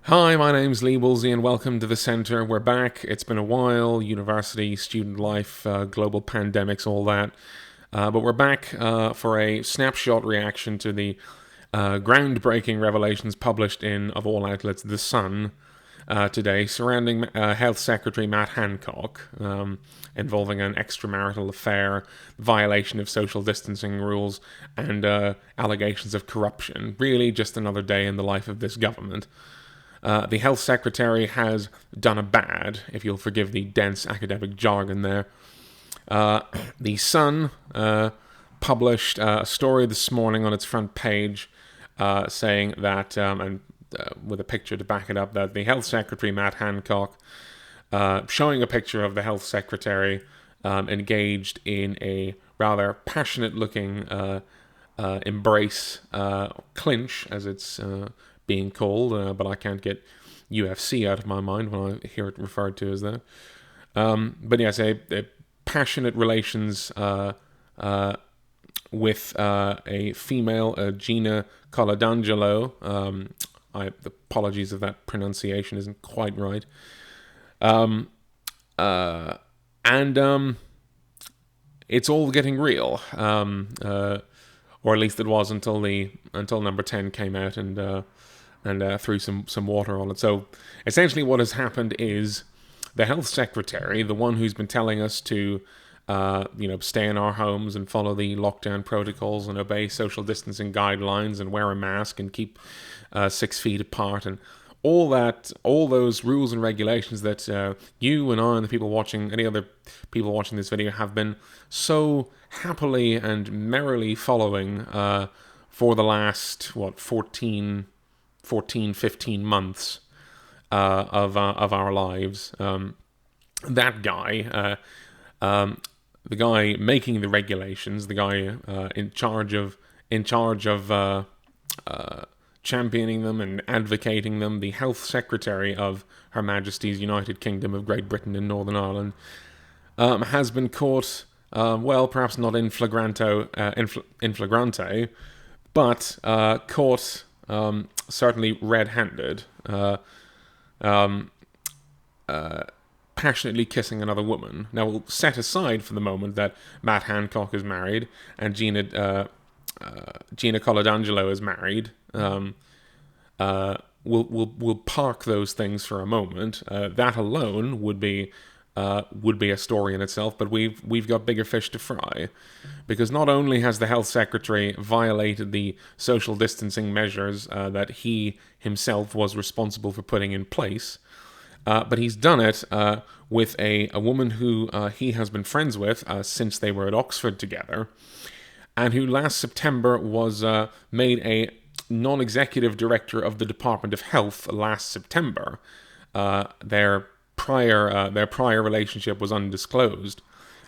Hi, my name's Lee Woolsey and welcome to the Centre. We're back. It's been a while, university, student life, global pandemics, all that. But we're back for a snapshot reaction to the groundbreaking revelations published in, of all outlets, The Sun today surrounding Health Secretary Matt Hancock, involving an extramarital affair, violation of social distancing rules, and allegations of corruption. Really just another day in the life of this government. The Health Secretary has done a bad, if you'll forgive the dense academic jargon there. The Sun published a story this morning on its front page saying that, and with a picture to back it up, that the Health Secretary, Matt Hancock, showing a picture of the Health Secretary engaged in a rather passionate-looking embrace, clinch, as it's being called, but I can't get UFC out of my mind when I hear it referred to as that. But yes, a passionate relations with a female, Gina Coladangelo. Apologies if that pronunciation isn't quite right. And it's all getting real, or at least it was until number 10 came out and threw some water on it. So essentially what has happened is the Health Secretary, the one who's been telling us to stay in our homes and follow the lockdown protocols and obey social distancing guidelines and wear a mask and keep 6 feet apart and all those rules and regulations that you and I and the people watching, any other people watching this video, have been so happily and merrily following for the last 15 months of our lives. That guy, the guy making the regulations, the guy in charge of championing them and advocating them, the Health Secretary of Her Majesty's United Kingdom of Great Britain and Northern Ireland, has been caught, perhaps not in flagrante, but caught certainly red-handed, passionately kissing another woman. Now, we'll set aside for the moment that Matt Hancock is married and Gina Coladangelo is married. We'll park those things for a moment. That alone would be a story in itself, but we've got bigger fish to fry, because not only has the Health Secretary violated the social distancing measures that he himself was responsible for putting in place, but he's done it with a woman who he has been friends with since they were at Oxford together, and who last September was made a non-executive director of the Department of Health last September. Their prior relationship was undisclosed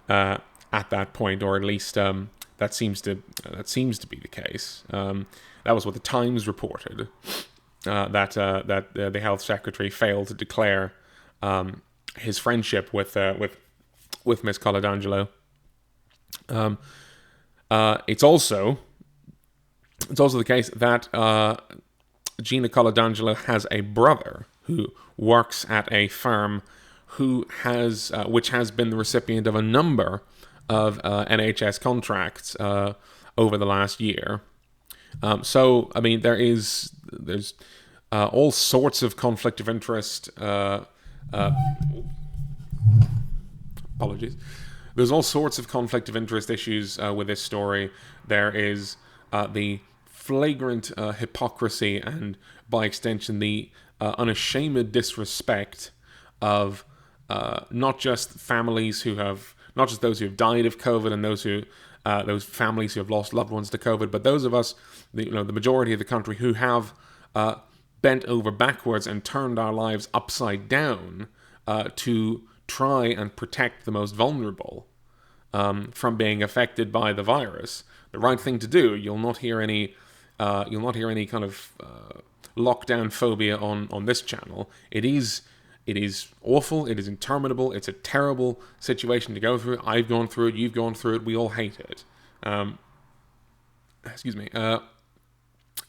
at that point, or at least that seems to be the case. That was what the Times reported. That the Health Secretary failed to declare his friendship with Miss Coladangelo. It's also the case that Gina Coladangelo has a brother who works at a firm which has been the recipient of a number of NHS contracts over the last year. So, I mean, there's all sorts of conflict of interest. Apologies. There's all sorts of conflict of interest issues with this story. There is the flagrant hypocrisy and, by extension, the unashamed disrespect of not just those who have died of COVID and those families who have lost loved ones to COVID, but those of us, the majority of the country, who have bent over backwards and turned our lives upside down to try and protect the most vulnerable from being affected by the virus. The right thing to do. You'll not hear any kind of lockdown phobia on this channel. It is awful. It is interminable. It's a terrible situation to go through. I've gone through it. You've gone through it. We all hate it. Excuse me.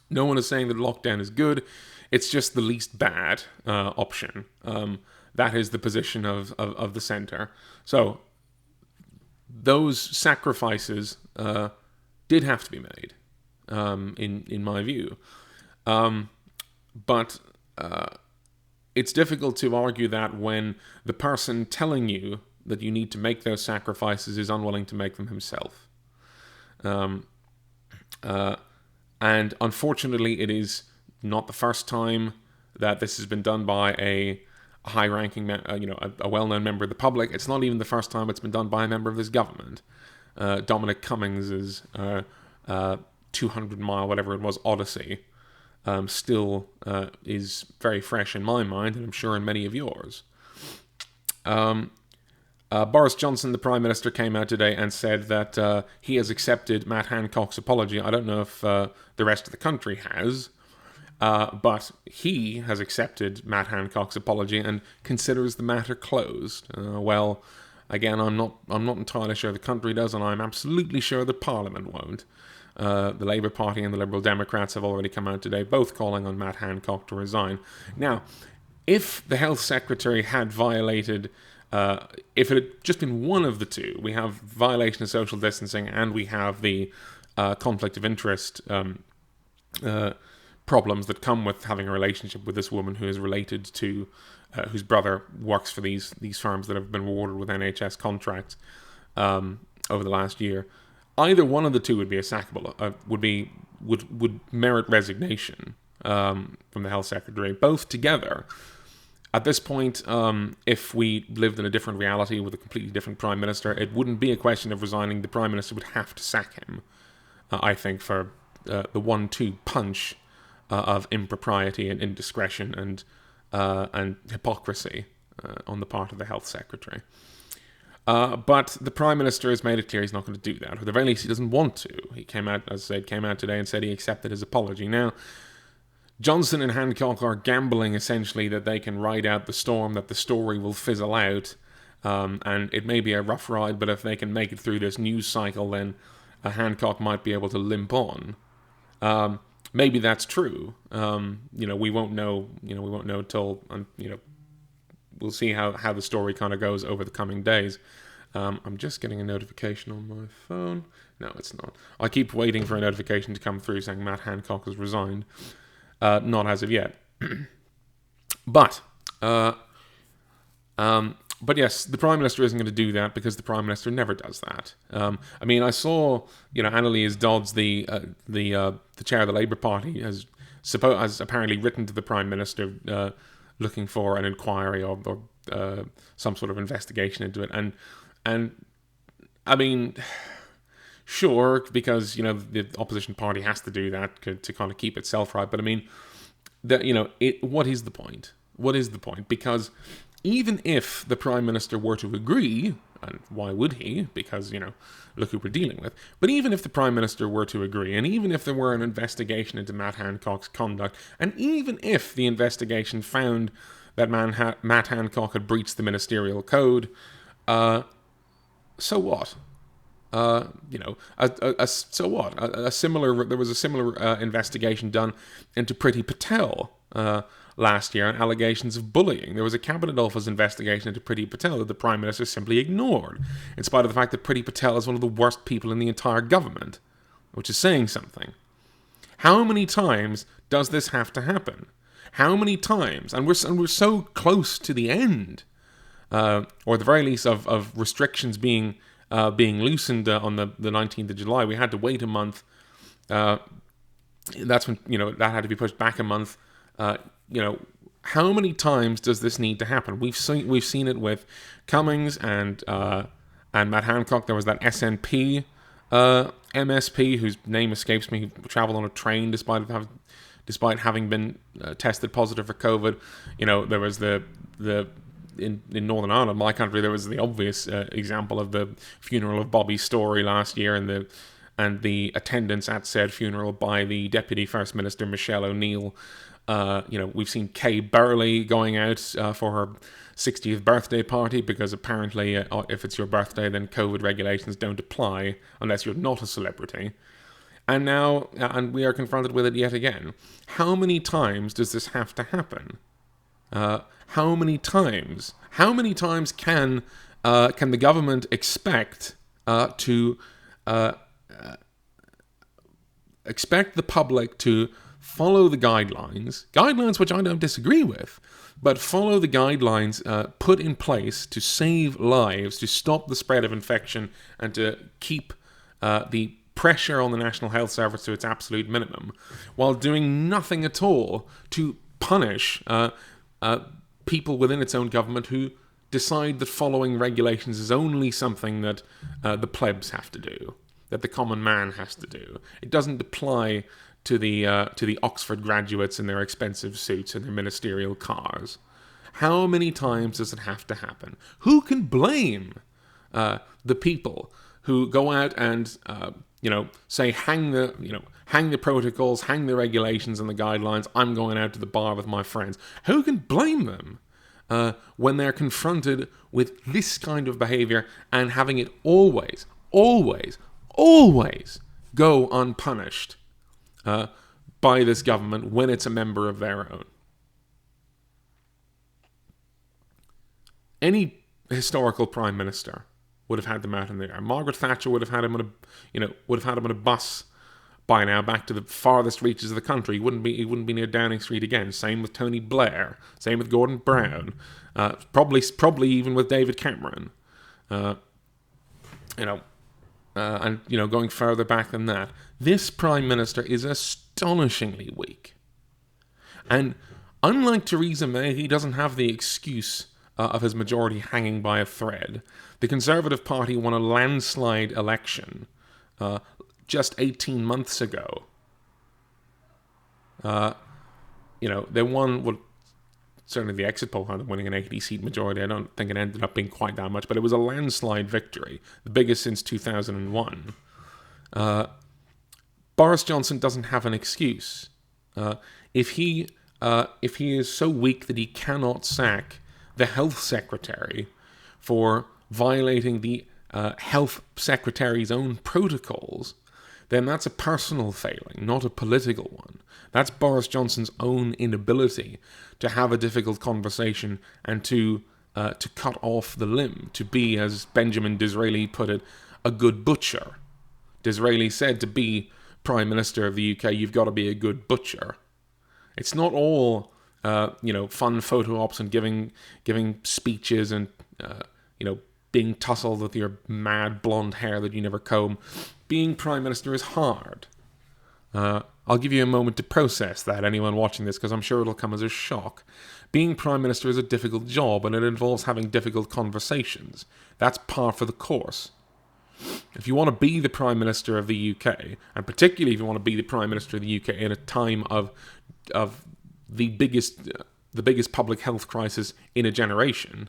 No one is saying that lockdown is good. It's just the least bad option. That is the position of the centre. So those sacrifices did have to be made, in my view. But it's difficult to argue that when the person telling you that you need to make those sacrifices is unwilling to make them himself. And unfortunately, it is not the first time that this has been done by a high-ranking, a well-known member of the public. It's not even the first time it's been done by a member of this government. Dominic Cummings's 200-mile, whatever it was, odyssey still is very fresh in my mind, and I'm sure in many of yours. Boris Johnson, the Prime Minister, came out today and said that he has accepted Matt Hancock's apology. I don't know if the rest of the country has, but he has accepted Matt Hancock's apology and considers the matter closed. Well, again, I'm not entirely sure the country does, and I'm absolutely sure that Parliament won't. The Labour Party and the Liberal Democrats have already come out today, both calling on Matt Hancock to resign. Now, if the Health Secretary had violated, if it had just been one of the two, we have violation of social distancing and we have the conflict of interest problems that come with having a relationship with this woman who is related to, whose brother works for these firms that have been rewarded with NHS contracts over the last year. Either one of the two would be a sackable, would merit resignation from the Health Secretary. Both together, at this point, if we lived in a different reality with a completely different Prime Minister, it wouldn't be a question of resigning. The Prime Minister would have to sack him, I think, for the 1-2 punch of impropriety and indiscretion and hypocrisy on the part of the Health Secretary. But the Prime Minister has made it clear he's not going to do that, or at the very least he doesn't want to. He came out today and said he accepted his apology. Now, Johnson and Hancock are gambling essentially that they can ride out the storm, that the story will fizzle out, and it may be a rough ride, but if they can make it through this news cycle, then Hancock might be able to limp on. Maybe that's true. We won't know. We won't know till we'll see how the story kind of goes over the coming days. I'm just getting a notification on my phone. No, it's not. I keep waiting for a notification to come through saying Matt Hancock has resigned. Not as of yet. But yes, the Prime Minister isn't going to do that because the Prime Minister never does that. I saw, Annalise Dodds, the chair of the Labour Party, has apparently written to the Prime Minister looking for an inquiry or some sort of investigation into it. And sure, because the opposition party has to do that to kind of keep itself right. But what is the point? What is the point? Because even if the Prime Minister were to agree, and why would he? Because look who we're dealing with. But even if the Prime Minister were to agree, and even if there were an investigation into Matt Hancock's conduct, and even if the investigation found that Matt Hancock had breached the ministerial code, so what? So what? There was a similar investigation done into Priti Patel last year on allegations of bullying. There was a Cabinet Office investigation into Priti Patel that the Prime Minister simply ignored, in spite of the fact that Priti Patel is one of the worst people in the entire government, which is saying something. How many times does this have to happen? How many times? And we're so close to the end, or at the very least of restrictions being loosened on the 19th of July. We had to wait a month. That's when that had to be pushed back a month. How many times does this need to happen? We've seen it with Cummings and Matt Hancock. There was that SNP MSP whose name escapes me, who travelled on a train despite having been tested positive for COVID. There was in Northern Ireland, my country, there was the obvious example of the funeral of Bobby Storey last year, and the attendance at said funeral by the Deputy First Minister Michelle O'Neill. We've seen Kay Burley going out for her 60th birthday party because apparently if it's your birthday, then COVID regulations don't apply unless you're not a celebrity. And now, and we are confronted with it yet again. How many times does this have to happen? How many times? How many times can the government expect to expect the public to follow the guidelines which I don't disagree with, but follow the guidelines put in place to save lives, to stop the spread of infection, and to keep the pressure on the National Health Service to its absolute minimum, while doing nothing at all to punish people within its own government who decide that following regulations is only something that the plebs have to do, that the common man has to do. It doesn't apply to the Oxford graduates in their expensive suits and their ministerial cars. How many times does it have to happen? Who can blame the people who go out and say hang the protocols, hang the regulations and the guidelines? I'm going out to the bar with my friends. Who can blame them when they're confronted with this kind of behavior and having it always go unpunished by this government when it's a member of their own? Any historical prime minister would have had them out in the air. Margaret Thatcher would have had him on a bus by now back to the farthest reaches of the country. He wouldn't be near Downing Street again. Same with Tony Blair. Same with Gordon Brown. Probably even with David Cameron. And going further back than that, this prime minister is astonishingly weak. And unlike Theresa May, he doesn't have the excuse of his majority hanging by a thread. The Conservative Party won a landslide election just 18 months ago. They won, certainly the exit poll had them winning an 80-seat majority. I don't think it ended up being quite that much, but it was a landslide victory, the biggest since 2001. Boris Johnson doesn't have an excuse. If he is so weak that he cannot sack the Health Secretary for violating the Health Secretary's own protocols, then that's a personal failing, not a political one. That's Boris Johnson's own inability to have a difficult conversation and to cut off the limb, to be, as Benjamin Disraeli put it, a good butcher. Disraeli said to be Prime Minister of the UK, you've got to be a good butcher. It's not all fun photo ops and giving speeches and being tousled with your mad blonde hair that you never comb. Being Prime Minister is hard. I'll give you a moment to process that, anyone watching this, because I'm sure it'll come as a shock. Being Prime Minister is a difficult job, and it involves having difficult conversations. That's par for the course. If you want to be the Prime Minister of the UK, and particularly if you want to be the Prime Minister of the UK in a time of the biggest public health crisis in a generation,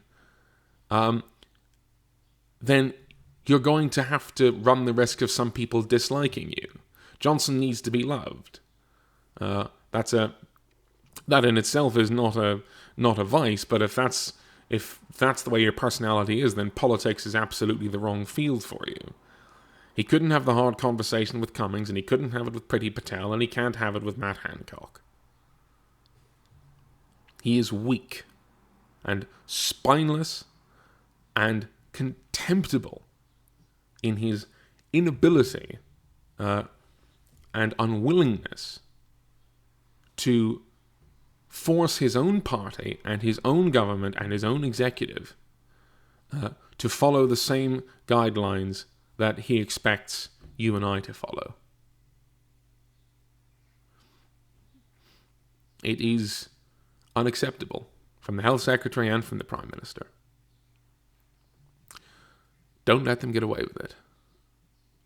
then you're going to have to run the risk of some people disliking you. Johnson needs to be loved. That in itself is not a vice, but if that's the way your personality is, then politics is absolutely the wrong field for you. He couldn't have the hard conversation with Cummings, and he couldn't have it with Priti Patel, and he can't have it with Matt Hancock. He is weak and spineless and contemptible in his inability and unwillingness to force his own party and his own government and his own executive to follow the same guidelines that he expects you and I to follow. It is unacceptable from the Health Secretary and from the Prime Minister. Don't let them get away with it.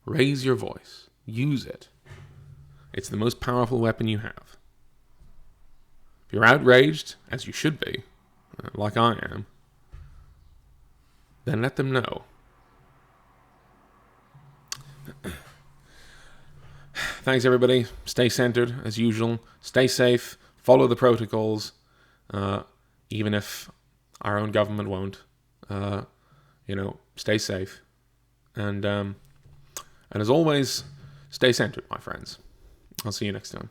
Raise your voice. Use it. It's the most powerful weapon you have. If you're outraged, as you should be, like I am, then let them know. Thanks, everybody. Stay centered, as usual. Stay safe. Follow the protocols, even if our own government won't. Stay safe. And as always, Stay centered, my friends. I'll see you next time.